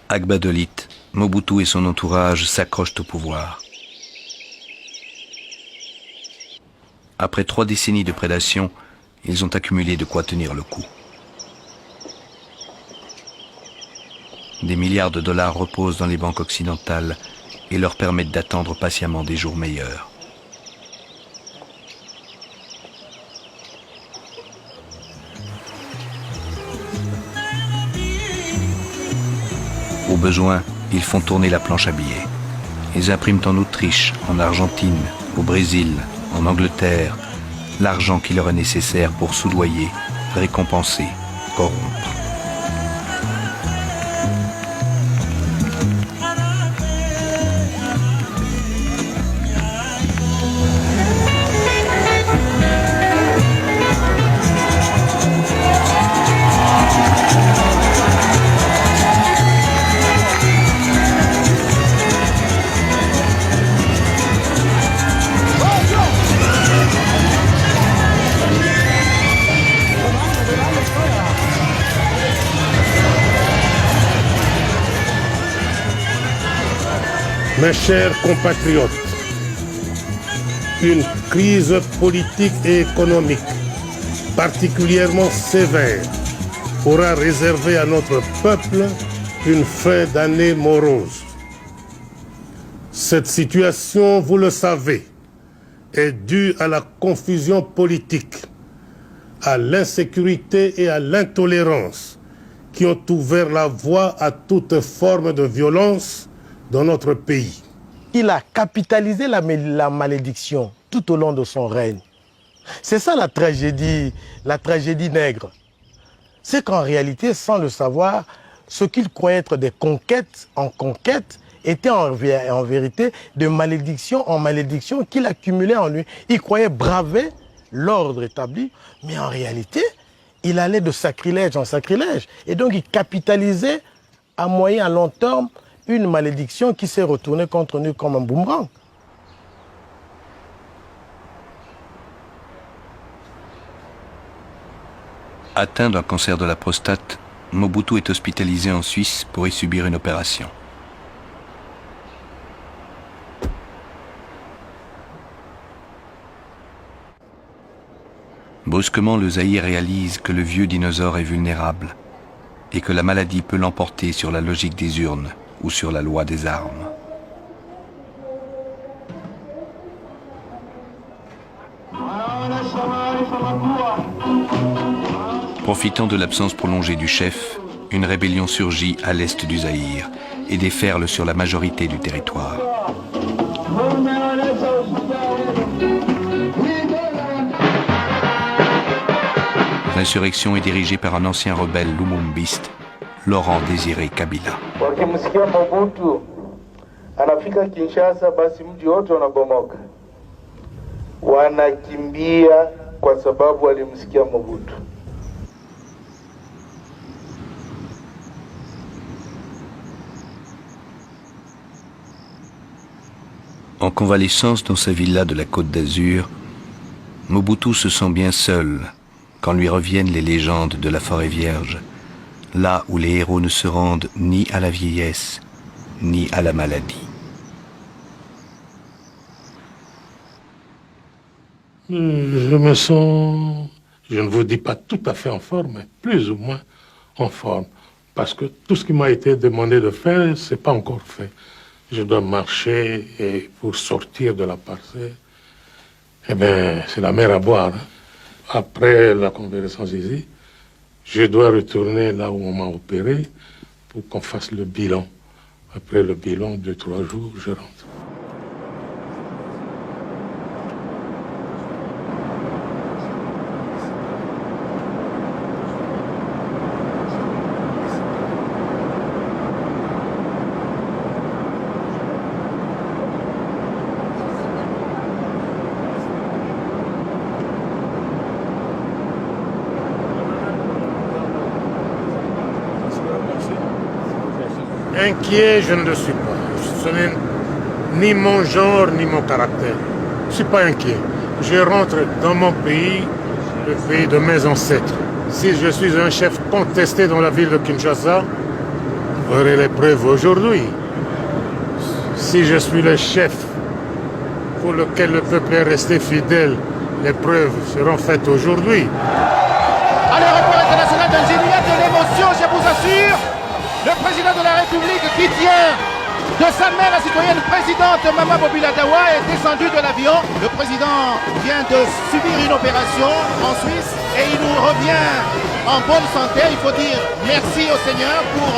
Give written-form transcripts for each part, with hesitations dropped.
Agbadolit, Mobutu et son entourage s'accrochent au pouvoir. Après 3 décennies de prédation, ils ont accumulé de quoi tenir le coup. Des milliards de dollars reposent dans les banques occidentales et leur permettent d'attendre patiemment des jours meilleurs. Au besoin, ils font tourner la planche à billets. Ils impriment en Autriche, en Argentine, au Brésil, en Angleterre, l'argent qui leur est nécessaire pour soudoyer, récompenser, corrompre. Mes chers compatriotes, une crise politique et économique particulièrement sévère aura réservé à notre peuple une fin d'année morose. Cette situation, vous le savez, est due à la confusion politique, à l'insécurité et à l'intolérance qui ont ouvert la voie à toute forme de violence dans notre pays. Il a capitalisé la malédiction tout au long de son règne. C'est ça la tragédie nègre. C'est qu'en réalité, sans le savoir, ce qu'il croyait être des conquêtes en conquêtes étaient en vérité de malédiction en malédiction qu'il accumulait en lui. Il croyait braver l'ordre établi, mais en réalité, il allait de sacrilège en sacrilège. Et donc il capitalisait à moyen, à long terme, une malédiction qui s'est retournée contre nous comme un boomerang. Atteint d'un cancer de la prostate, Mobutu est hospitalisé en Suisse pour y subir une opération. Brusquement, le Zaïre réalise que le vieux dinosaure est vulnérable et que la maladie peut l'emporter sur la logique des urnes ou sur la loi des armes. Profitant de l'absence prolongée du chef, une rébellion surgit à l'est du Zaïre et déferle sur la majorité du territoire. L'insurrection est dirigée par un ancien rebelle lumumbiste, Laurent Désiré Kabila. Wakimsikia Mobutu anafika Kinshasa, basi mji wote unabomoka, wanakimbia kwa sababu walimsikia Mobutu. En convalescence dans sa villa de la Côte d'Azur, Mobutu se sent bien seul quand lui reviennent les légendes de la forêt vierge, là où les héros ne se rendent ni à la vieillesse, ni à la maladie. Je me sens, je ne vous dis pas tout à fait en forme, mais plus ou moins en forme. Parce que tout ce qui m'a été demandé de faire, ce n'est pas encore fait. Je dois marcher et pour sortir de la parcelle, eh bien, c'est la mer à boire. Hein. Après la convalescence ici, je dois retourner là où on m'a opéré pour qu'on fasse le bilan. Après le bilan, 2-3 jours, je rentre. Inquiet, je ne le suis pas. Ce n'est ni mon genre, ni mon caractère. Je ne suis pas inquiet. Je rentre dans mon pays, le pays de mes ancêtres. Si je suis un chef contesté dans la ville de Kinshasa, aurait les preuves aujourd'hui. Si je suis le chef pour lequel le peuple est resté fidèle, les preuves seront faites aujourd'hui. À l'aéroport international d'Alger, il y a de l'émotion, je vous assure. Le président de la République qui tient de sa main la citoyenne présidente Mama Bobila Dawa est descendu de l'avion. Le président vient de subir une opération en Suisse et il nous revient en bonne santé. Il faut dire merci au Seigneur pour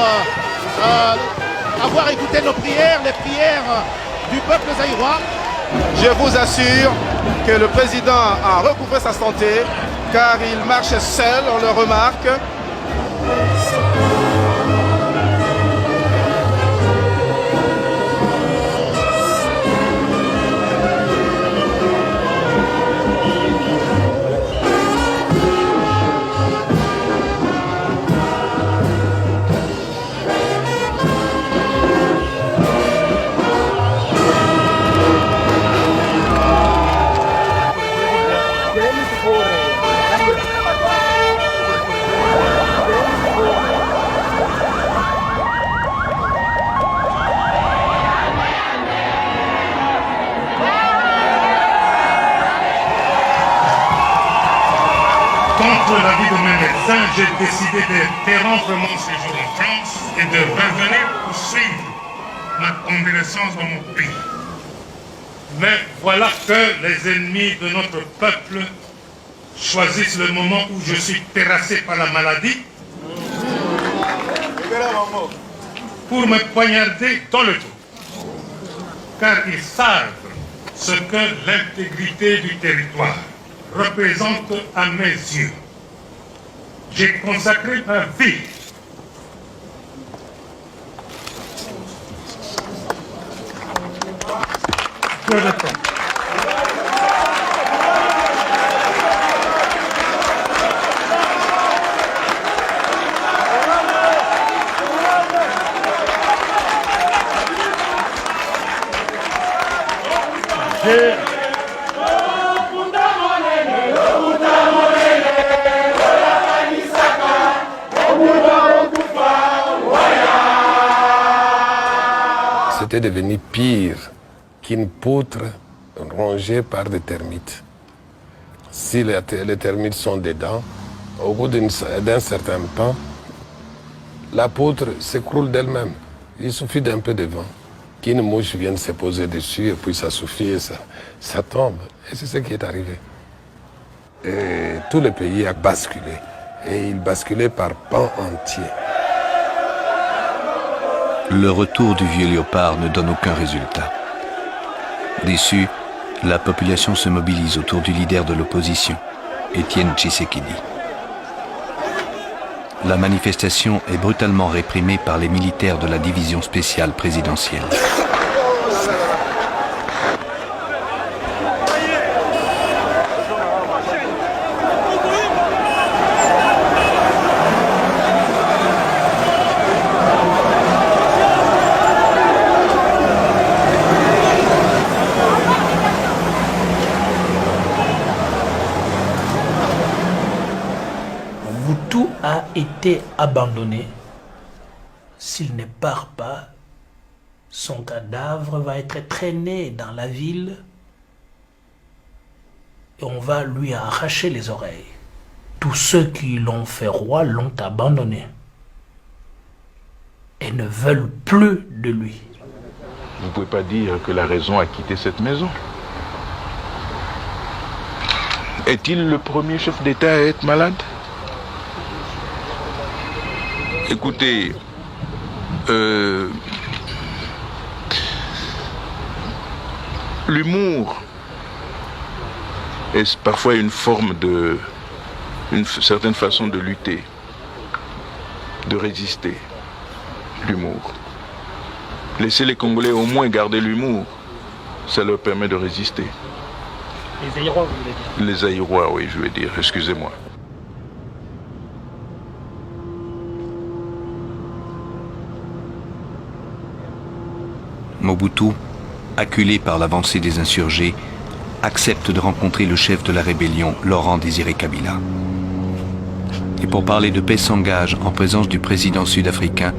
avoir écouté nos prières, les prières du peuple zaïrois. Je vous assure que le président a recouvré sa santé car il marche seul, on le remarque. Contre l'avis de mes médecins, j'ai décidé d'interrompre mon séjour en France et de revenir poursuivre ma convalescence dans mon pays. Mais voilà que les ennemis de notre peuple choisissent le moment où je suis terrassé par la maladie pour me poignarder dans le dos. Car ils savent ce que l'intégrité du territoire représente à mes yeux. J'ai consacré ma vie pour le temps. C'était devenu pire qu'une poutre rongée par des termites. Si les termites sont dedans, au bout d'un certain temps, la poutre s'écroule d'elle-même. Il suffit d'un peu de vent, qu'une mouche vienne se poser dessus et puis ça suffit et ça tombe. Et c'est ce qui est arrivé. Et tout le pays a basculé. Et il basculait par pans entiers. Le retour du vieux léopard ne donne aucun résultat. Déçu, la population se mobilise autour du leader de l'opposition, Étienne Tshisekedi. La manifestation est brutalement réprimée par les militaires de la division spéciale présidentielle. Mobutu a été abandonné. S'il ne part pas, son cadavre va être traîné dans la ville et on va lui arracher les oreilles. Tous ceux qui l'ont fait roi l'ont abandonné et ne veulent plus de lui. Vous ne pouvez pas dire que la raison a quitté cette maison. Est-il le premier chef d'État à être malade? Écoutez, l'humour est parfois une certaine façon de lutter, de résister. L'humour. Laissez les Congolais au moins garder l'humour, ça leur permet de résister. Les Zaïrois, vous voulez dire? Les Zaïrois, oui, je veux dire, excusez-moi. Mobutu, acculé par l'avancée des insurgés, accepte de rencontrer le chef de la rébellion, Laurent Désiré Kabila. Les pourparlers de paix s'engagent en présence du président sud-africain,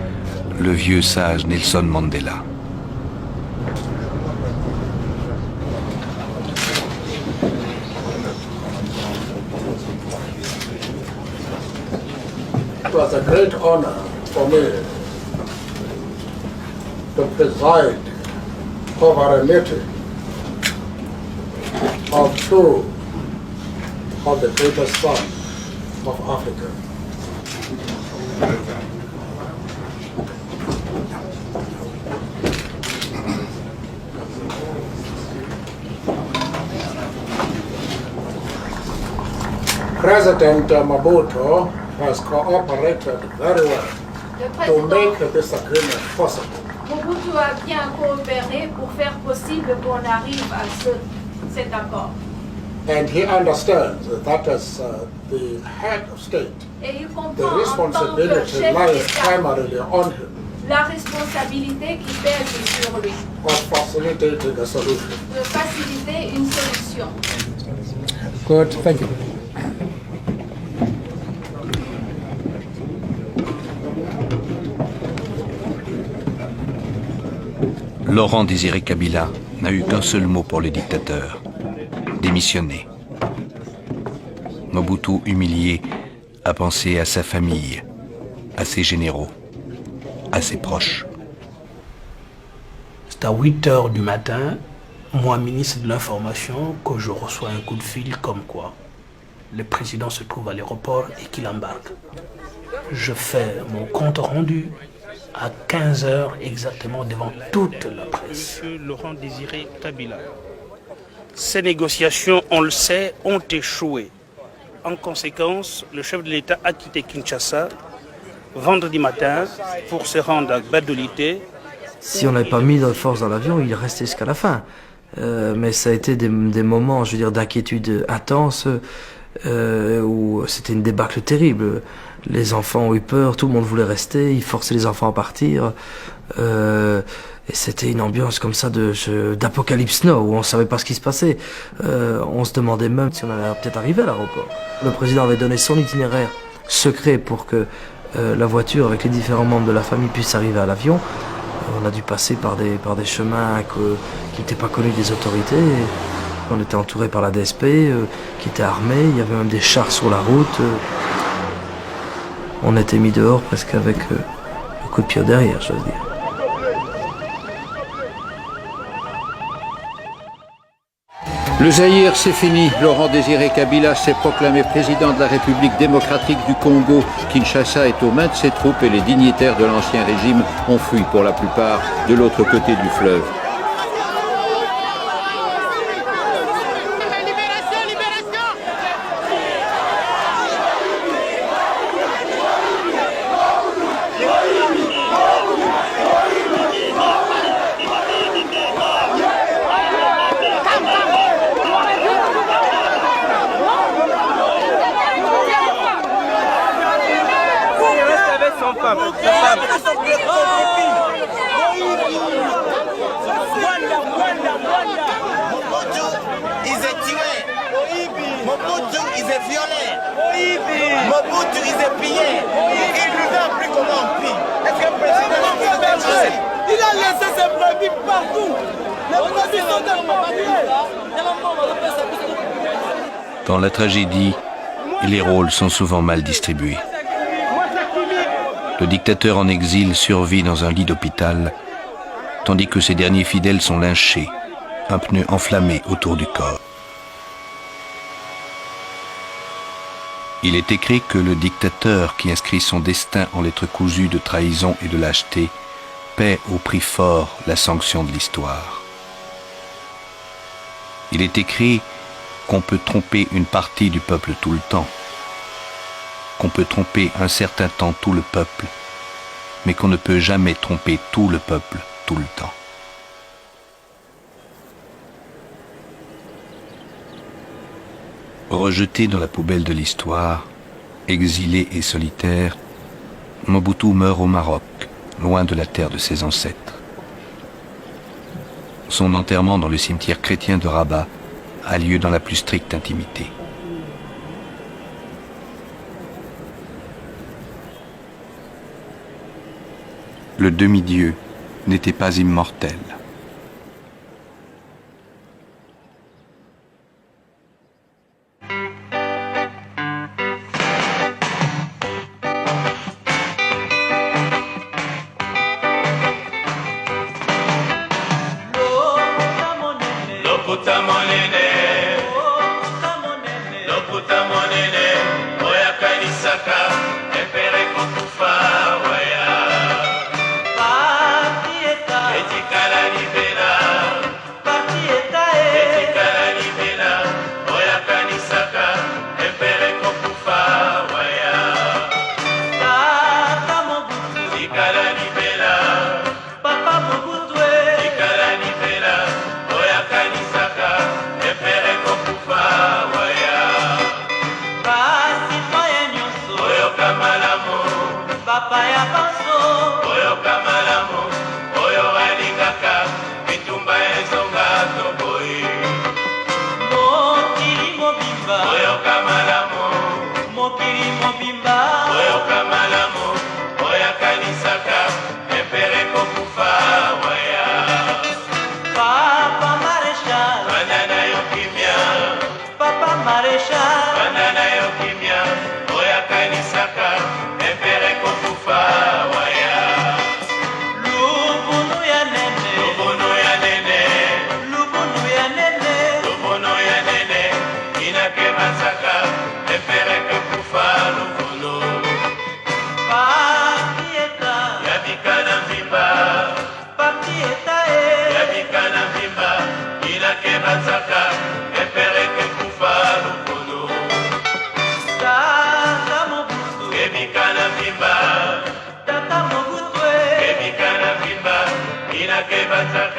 le vieux sage Nelson Mandela. It was a great honor for me to preside over a meeting of two of the greatest sons of Africa. President Mobutu has cooperated very well to make this agreement possible. Mobutu a bien coopéré pour faire possible qu'on arrive à cet accord. And he understands that as the head of state, Et il the comprend en tant que responsibility chef lies d'État primarily on him la responsabilité qui pèse sur lui of facilitating a solution. de faciliter une solution. Good, thank you. Laurent Désiré Kabila n'a eu qu'un seul mot pour le dictateur: démissionner. Mobutu, humilié, a pensé à sa famille, à ses généraux, à ses proches. C'est à 8 h du matin, moi ministre de l'Information, que je reçois un coup de fil comme quoi le président se trouve à l'aéroport et qu'il embarque. Je fais mon compte rendu à 15 h exactement devant toute la presse. Monsieur Laurent Désiré Kabila, ces négociations, on le sait, ont échoué. En conséquence, le chef de l'État a quitté Kinshasa vendredi matin pour se rendre à Badolité. Si on n'avait pas mis de force dans l'avion, il restait jusqu'à la fin. Mais ça a été des moments, je veux dire, d'inquiétude intense, où c'était une débâcle terrible. Les enfants ont eu peur, tout le monde voulait rester, ils forçaient les enfants à partir. Et c'était une ambiance comme ça d'Apocalypse Now, où on savait pas ce qui se passait. On se demandait même si on allait peut-être arriver à l'aéroport. Le président avait donné son itinéraire secret pour que la voiture avec les différents membres de la famille puisse arriver à l'avion. On a dû passer par des chemins qui n'étaient pas connus des autorités. On était entouré par la DSP, qui était armée. Il y avait même des chars sur la route. On était mis dehors presque avec un coup de pied derrière, je veux dire. Le Zaïre, c'est fini. Laurent Désiré Kabila s'est proclamé président de la République démocratique du Congo. Kinshasa est aux mains de ses troupes et les dignitaires de l'ancien régime ont fui pour la plupart de l'autre côté du fleuve. Dans la tragédie, les rôles sont souvent mal distribués. Le dictateur en exil survit dans un lit d'hôpital, tandis que ses derniers fidèles sont lynchés, un pneu enflammé autour du corps. Il est écrit que le dictateur qui inscrit son destin en lettres cousues de trahison et de lâcheté paie au prix fort la sanction de l'histoire. Il est écrit qu'on peut tromper une partie du peuple tout le temps, qu'on peut tromper un certain temps tout le peuple, mais qu'on ne peut jamais tromper tout le peuple tout le temps. Rejeté dans la poubelle de l'histoire, exilé et solitaire, Mobutu meurt au Maroc, loin de la terre de ses ancêtres. Son enterrement dans le cimetière chrétien de Rabat a lieu dans la plus stricte intimité. le demi-dieu n'était pas immortel. Tata Mobutu, Kebika na Bimba, Ina Kebataka.